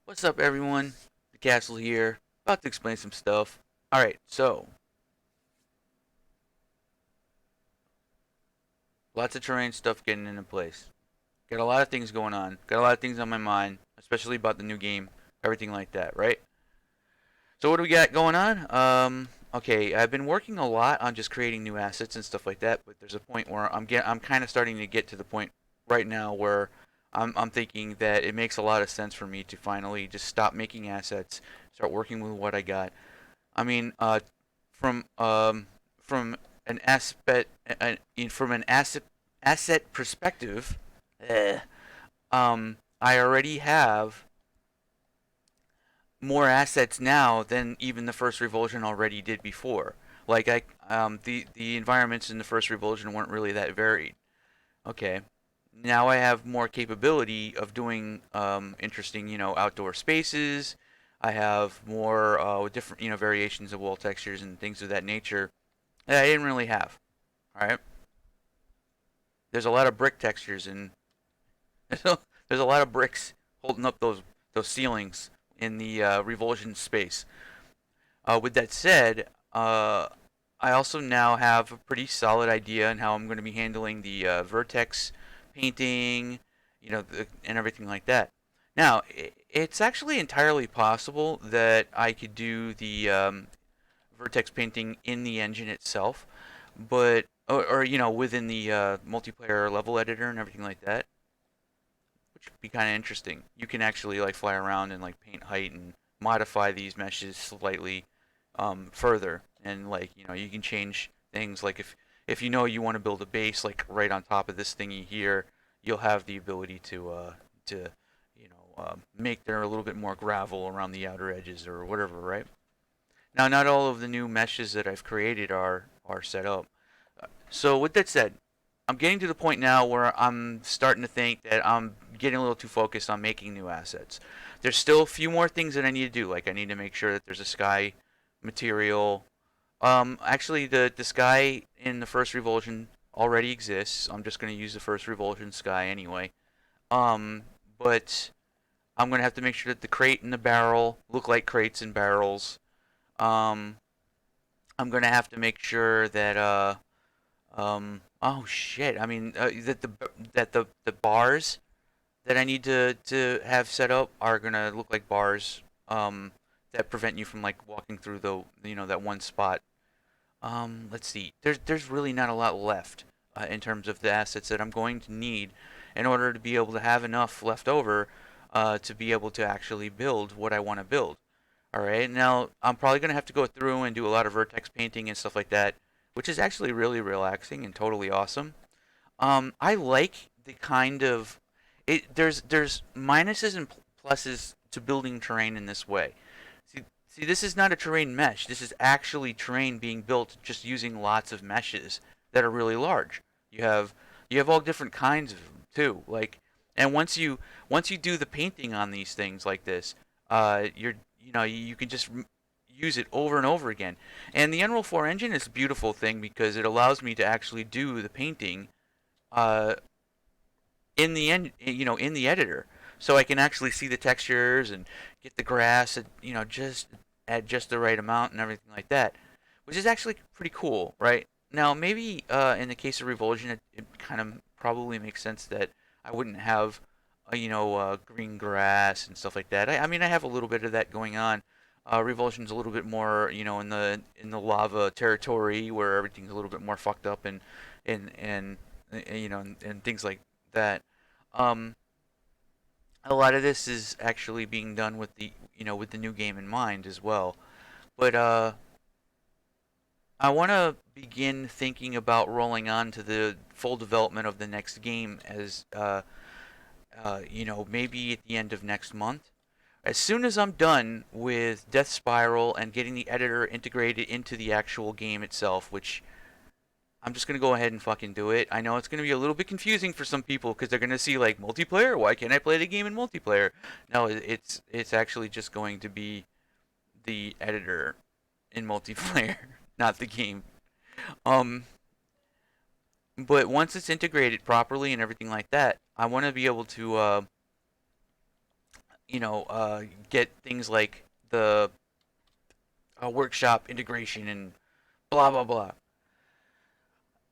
What's up, everyone? The castle here. About to explain some stuff. Alright, so, lots of terrain stuff getting into place. Got a lot of things going on. Got a lot of things on my mind, especially about the new game, everything like that, right? So, what do we got going on? Okay, I've been working a lot on just creating new assets and stuff like that, but there's a point where I'm kind of starting to get to the point right now where I'm thinking that it makes a lot of sense for me to finally just stop making assets, start working with what I got. I mean, from um, from an aspect from an asset perspective, eh, I already have more assets now than even the first Revulsion already did before. Like the environments in the first Revulsion weren't really that varied. Okay, now I have more capability of doing interesting, outdoor spaces. I have more different, variations of wall textures and things of that nature that I didn't really have. All right, there's a lot of brick textures and there's a lot of bricks holding up those ceilings in the Revulsion space. With that said, I also now have a pretty solid idea on how I'm going to be handling the vertex painting, and everything like that. Now, it's actually entirely possible that I could do the vertex painting in the engine itself, but or within the multiplayer level editor and everything like that, which would be kind of interesting. You can actually like fly around and like paint height and modify these meshes slightly further, and like you can change things like if you want to build a base like right on top of this thingy here, you'll have the ability to make there a little bit more gravel around the outer edges or whatever, right? Now, not all of the new meshes that I've created are set up. So with that said, I'm getting to the point now where I'm starting to think that I'm getting a little too focused on making new assets. There's still a few more things that I need to do. Like I need to make sure that there's a sky material. Actually, the sky in the first Revulsion already exists. I'm just going to use the first Revulsion sky anyway. Um, but I'm going to have to make sure that the crate and the barrel look like crates and barrels. Um, I'm going to have to make sure that oh shit. I mean, that the bars that I need to have set up are gonna look like bars that prevent you from like walking through the that one spot. Let's see. There's really not a lot left in terms of the assets that I'm going to need in order to be able to have enough left over to be able to actually build what I want to build. All right. Now I'm probably gonna have to go through and do a lot of vertex painting and stuff like that, which is actually really relaxing and totally awesome. I like the kind of it. There's minuses and pluses to building terrain in this way. See, this is not a terrain mesh. This is actually terrain being built just using lots of meshes that are really large. You have you have all different kinds of them too. Like, and once you do the painting on these things like this, you can just use it over and over again. And the Unreal 4 engine is a beautiful thing because it allows me to actually do the painting uh, in the end, in the editor, so I can actually see the textures and get the grass at just at just the right amount and everything like that, which is actually pretty cool, right? Now, maybe in the case of Revulsion, it kind of probably makes sense that I wouldn't have, green grass and stuff like that. I mean, I have a little bit of that going on. Revulsion's a little bit more, in the lava territory where everything's a little bit more fucked up and things like that. Um, a lot of this is actually being done with the new game in mind as well. But I want to begin thinking about rolling on to the full development of the next game as maybe at the end of next month. As soon as I'm done with Death Spiral and getting the editor integrated into the actual game itself, which I'm just gonna go ahead and fucking do it. I know it's gonna be a little bit confusing for some people because they're gonna see like multiplayer. Why can't I play the game in multiplayer? No, it's actually just going to be the editor in multiplayer, not the game. Um, but once it's integrated properly and everything like that, I want to be able to get things like the workshop integration and blah blah blah.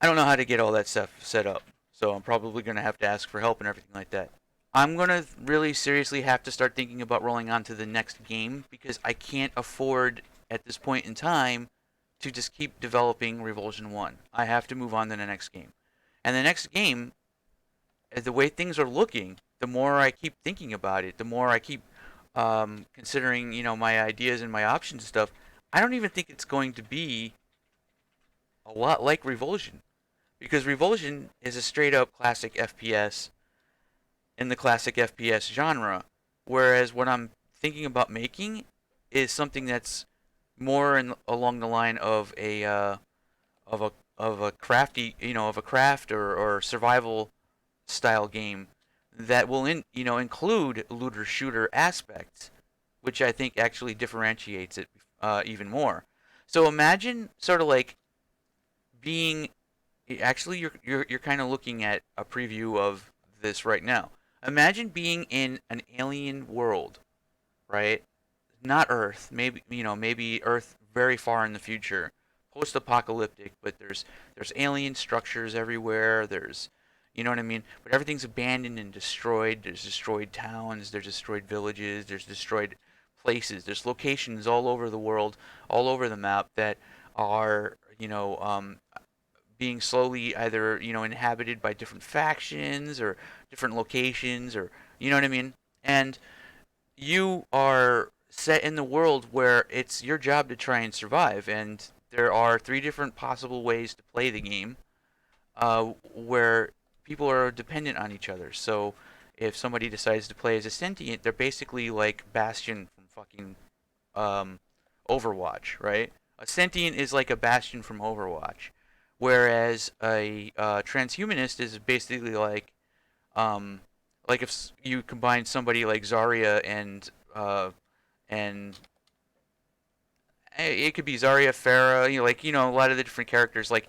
I don't know how to get all that stuff set up, so I'm probably going to have to ask for help and everything like that. I'm going to really seriously have to start thinking about rolling on to the next game because I can't afford at this point in time to just keep developing Revulsion 1. I have to move on to the next game. And the next game, the way things are looking, the more I keep thinking about it, the more I keep considering, my ideas and my options and stuff. I don't even think it's going to be a lot like Revulsion because Revulsion is a straight up classic FPS in the classic FPS genre, whereas what I'm thinking about making is something that's more along the line of a crafty of a craft or survival style game that will include looter shooter aspects, which I think actually differentiates it even more. So imagine sort of like being actually you're kind of looking at a preview of this right now. Imagine being in an alien world, right? Not Earth, maybe Earth very far in the future, post-apocalyptic, but there's alien structures everywhere. There's you know what I mean? But everything's abandoned and destroyed. There's destroyed towns, there's destroyed villages, there's destroyed places. There's locations all over the world, all over the map that are, being slowly either inhabited by different factions or different locations or you know what I mean. And you are set in the world where it's your job to try and survive. And there are three different possible ways to play the game, where people are dependent on each other. So if somebody decides to play as a sentient, they're basically like Bastion from fucking um, Overwatch, right? A sentient is like a Bastion from Overwatch, whereas a transhumanist is basically um, like if you combine somebody like Zarya and it could be Zarya, Farah, a lot of the different characters like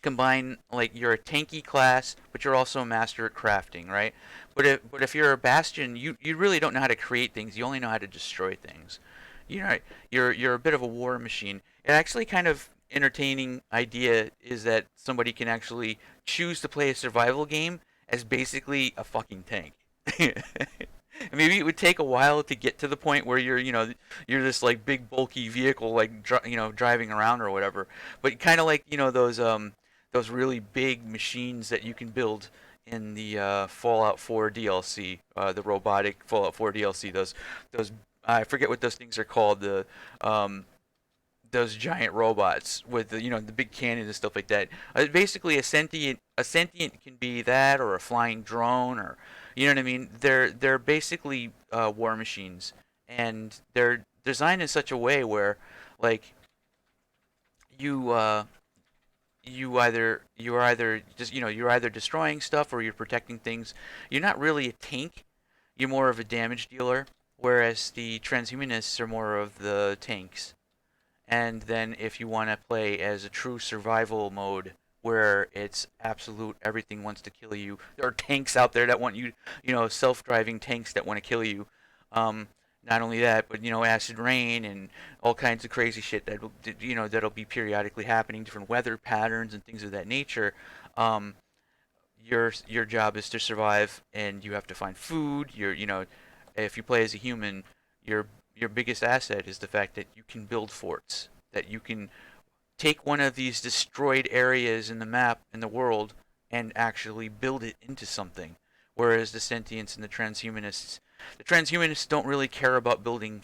combine like you're a tanky class, but you're also a master at crafting, right? But if you're a bastion, you really don't know how to create things. You only know how to destroy things. You're a bit of a war machine. It actually kind of entertaining idea is that somebody can actually choose to play a survival game as basically a fucking tank. Maybe it would take a while to get to the point where you're this like big bulky vehicle like driving around or whatever. But kind of like those really big machines that you can build in the Fallout 4 DLC, the robotic Fallout 4 DLC. Those I forget what those things are called. Um, those giant robots with the big cannons and stuff like that. Basically, a sentient can be that or a flying drone or you know what I mean. They're basically war machines, and they're designed in such a way where like you you're either just you're either destroying stuff or you're protecting things. You're not really a tank. You're more of a damage dealer, whereas the transhumanists are more of the tanks. And then if you want to play as a true survival mode where it's absolute everything wants to kill you, there are tanks out there that want you, self-driving tanks that want to kill you. Um, Not only that, but acid rain and all kinds of crazy shit that'll be periodically happening, different weather patterns and things of that nature. Um, your job is to survive, and you have to find food. If you play as a human, your your biggest asset is the fact that you can build forts, that you can take one of these destroyed areas in the map in the world and actually build it into something. Whereas the transhumanists don't really care about building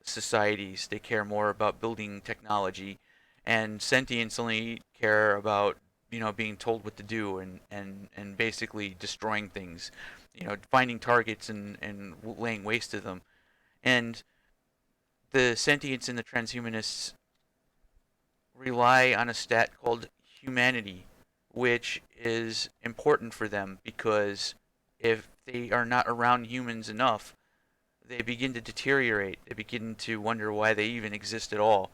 societies. They care more about building technology, and sentients only care about being told what to do and basically destroying things, finding targets and laying waste to them. And the sentients and the transhumanists rely on a stat called humanity, which is important for them because if they are not around humans enough, they begin to deteriorate. They begin to wonder why they even exist at all.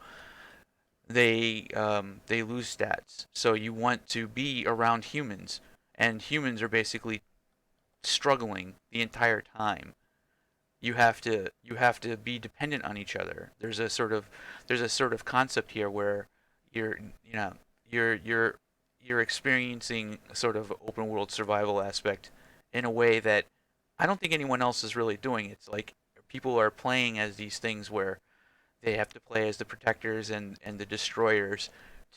They lose stats. So you want to be around humans, and humans are basically struggling the entire time. You have to be dependent on each other. There's a sort of concept here where you're you know you're you're experiencing a sort of open world survival aspect in a way that I don't think anyone else is really doing. It's like people are playing as these things where they have to play as the protectors and the destroyers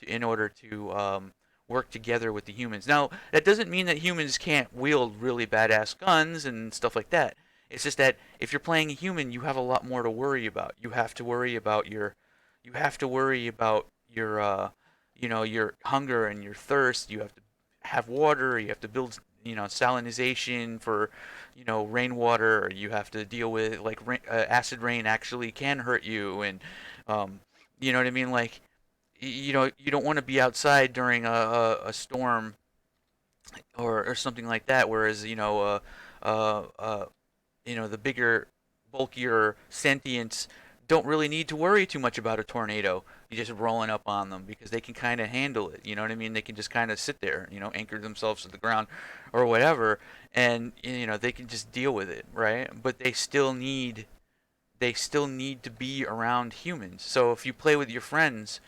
in order to work together with the humans. Now, that doesn't mean that humans can't wield really badass guns and stuff like that. It's just that if you're playing a human, you have a lot more to worry about. You have to worry about your hunger and your thirst. You have to have water. You have to build, salinization for, rainwater. Or you have to deal with like acid rain actually can hurt you, and um, you know what I mean. Like, you don't want to be outside during a storm or something like that. Whereas, uh, uh, the bigger, bulkier sentients don't really need to worry too much about a tornado. You just rolling up on them because they can kind of handle it. You know what I mean? They can just kind of sit there, anchor themselves to the ground or whatever, and they can just deal with it, right? But they still need to be around humans. So if you play with your friends,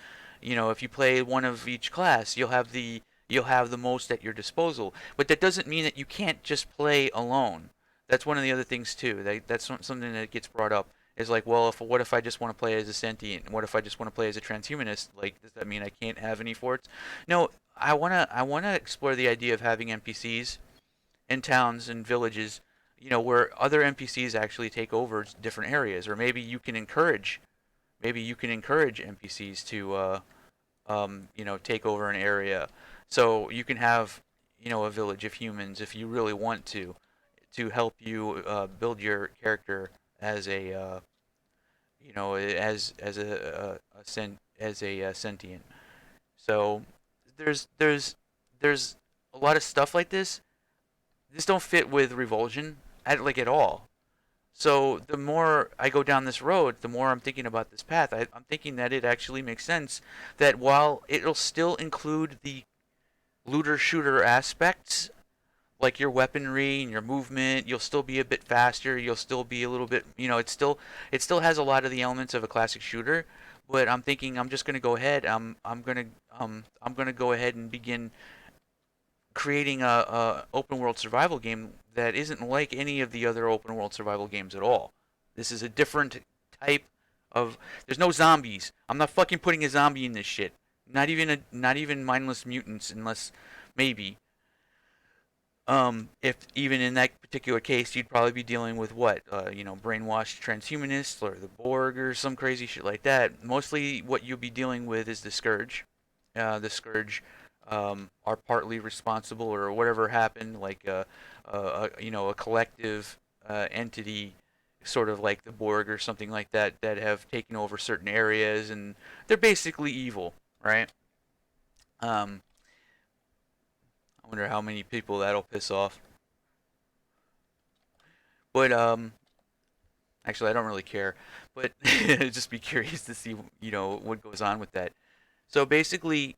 if you play one of each class, you'll have the most at your disposal. But that doesn't mean that you can't just play alone. That's one of the other things too. That's something that gets brought up. Is like, well, what if I just want to play as a sentient? What if I just want to play as a transhumanist? Like, does that mean I can't have any forts? No, I wanna explore the idea of having NPCs in towns and villages, where other NPCs actually take over different areas, or maybe you can encourage NPCs to take over an area, so you can have a village of humans if you really want to help you build your character as a sentient. So there's a lot of stuff like this. This don't fit with Revulsion at all. So the more I go down this road, the more I'm thinking about this path. I'm thinking that it actually makes sense that while it'll still include the looter shooter aspects, like your weaponry and your movement, you'll still be a bit faster. You'll still be a little bit, it still has a lot of the elements of a classic shooter. But I'm thinking I'm just gonna go ahead. I'm gonna go ahead and begin creating a open world survival game that isn't like any of the other open world survival games at all. This is a different type of. There's no zombies. I'm not fucking putting a zombie in this shit. Not even mindless mutants, unless maybe. If even in that particular case, you'd probably be dealing with what, brainwashed transhumanists or the Borg or some crazy shit like that. Mostly, what you'll be dealing with is the Scourge. The Scourge are partly responsible, or whatever happened, like a collective entity, sort of like the Borg or something like that, that have taken over certain areas, and they're basically evil, right? Um, I wonder how many people that'll piss off. But actually, I don't really care. But just be curious to see, what goes on with that. So basically,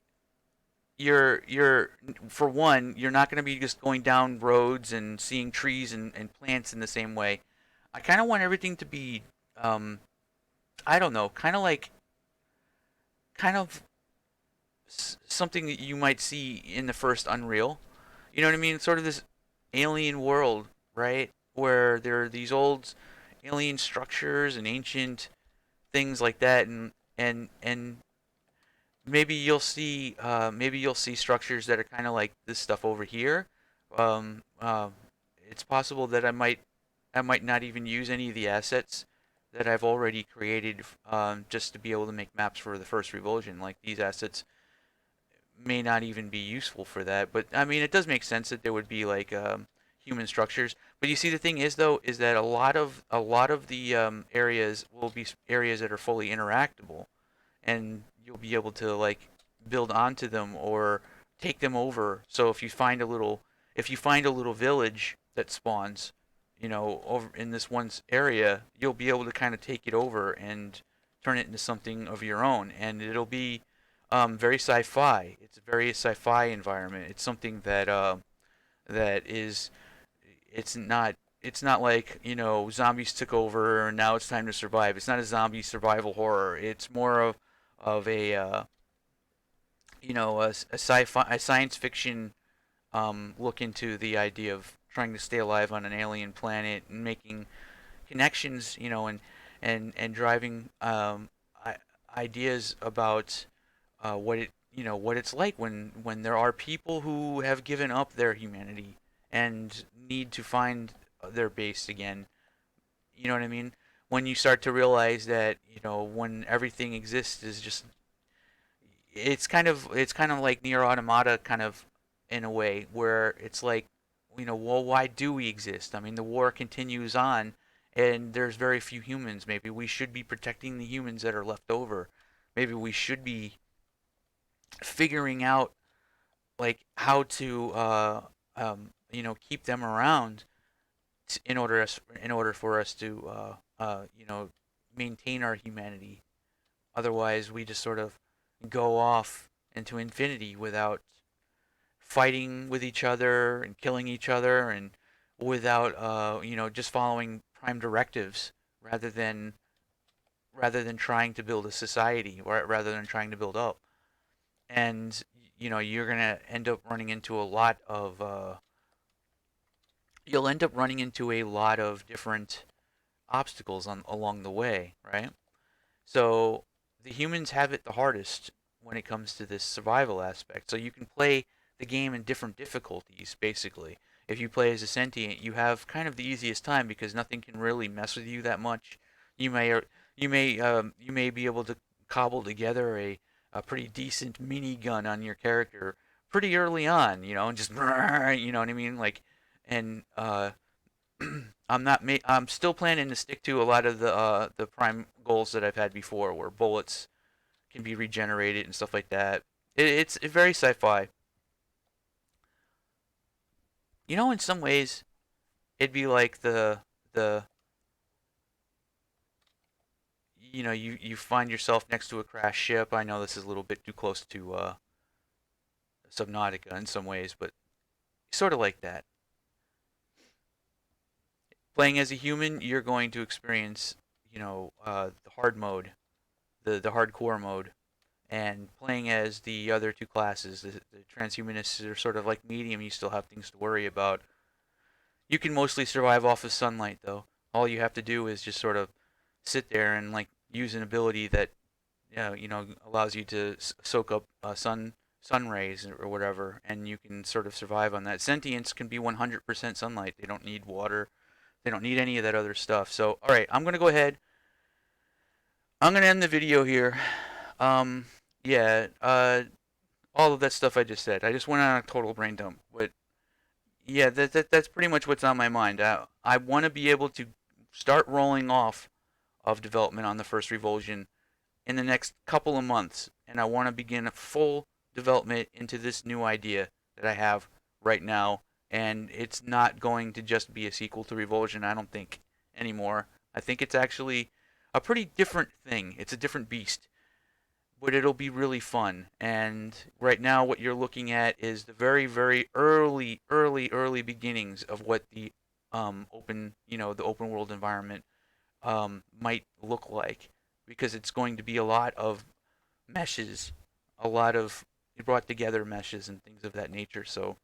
you're for one, you're not going to be just going down roads and seeing trees and plants in the same way. I kind of want everything to be, um, I don't know, kind of something that you might see in the first Unreal. You know what I mean? Sort of this alien world, right? Where there are these old alien structures and ancient things like that, and maybe you'll see structures that are kind of like this stuff over here. Um, uh, it's possible that I might not even use any of the assets that I've already created, just to be able to make maps for the first Revulsion. Like, these assets may not even be useful for that. But I mean, it does make sense that there would be like human structures. But you see, the thing is though, is that a lot of the areas will be areas that are fully interactable, and you'll be able to like build onto them or take them over. So if you find a little village that spawns, over in this one area, you'll be able to kind of take it over and turn it into something of your own, and it'll be very sci-fi. It's a very sci-fi environment. It's something that is it's not it's not like, zombies took over and now it's time to survive. It's not a zombie survival horror. It's more of a a sci-fi, a science fiction look into the idea of trying to stay alive on an alien planet and making connections, and driving ideas about what it's like when there are people who have given up their humanity and need to find their base again. You know what I mean? When you start to realize that, when everything exists is just, it's kind of like near automata, kind of, in a way, where it's like, well, why do we exist? I mean, the war continues on, and there's very few humans. Maybe we should be protecting the humans that are left over. Maybe we should be figuring out, like, how to keep them around, in order for us to maintain our humanity. Otherwise, we just sort of go off into infinity without fighting with each other and killing each other, and without just following prime directives, rather than trying to build a society, or rather than trying to build up. And you're gonna end up running into a lot of you'll end up running into a lot of different obstacles along the way, right? So the humans have it the hardest when it comes to this survival aspect. So you can play the game in different difficulties, basically. If you play as a sentient, you have kind of the easiest time because nothing can really mess with you that much. You may you may be able to cobble together a pretty decent minigun on your character pretty early on, and just you know what I mean, like, and I'm still planning to stick to a lot of the prime goals that I've had before, where bullets can be regenerated and stuff like that. It's very sci-fi. In some ways, it'd be like the you find yourself next to a crashed ship. I know this is a little bit too close to Subnautica in some ways, but sort of like that. Playing as a human, you're going to experience, the hard mode, the hardcore mode, and playing as the other two classes, the transhumanists are sort of like medium. You still have things to worry about. You can mostly survive off of sunlight, though. All you have to do is just sort of sit there and, like, use an ability that, allows you to soak up sun rays or whatever, and you can sort of survive on that. Sentients can be 100% sunlight. They don't need water. They don't need any of that other stuff. So, all right, I'm gonna go ahead. I'm gonna end the video here. Um, yeah, all of that stuff I just said. I just went on a total brain dump. But yeah, that's pretty much what's on my mind. I want to be able to start rolling off of development on the first Revulsion in the next couple of months, and I want to begin a full development into this new idea that I have right now. And it's not going to just be a sequel to Revulsion, I don't think, anymore. I think it's actually a pretty different thing. It's a different beast, but it'll be really fun. And right now, what you're looking at is the very, very early, early, early beginnings of what the open world environment might look like, because it's going to be a lot of meshes, a lot of brought together meshes and things of that nature. So,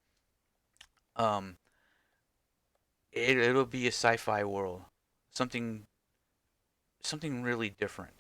um, it'll be a sci-fi world, something something really different.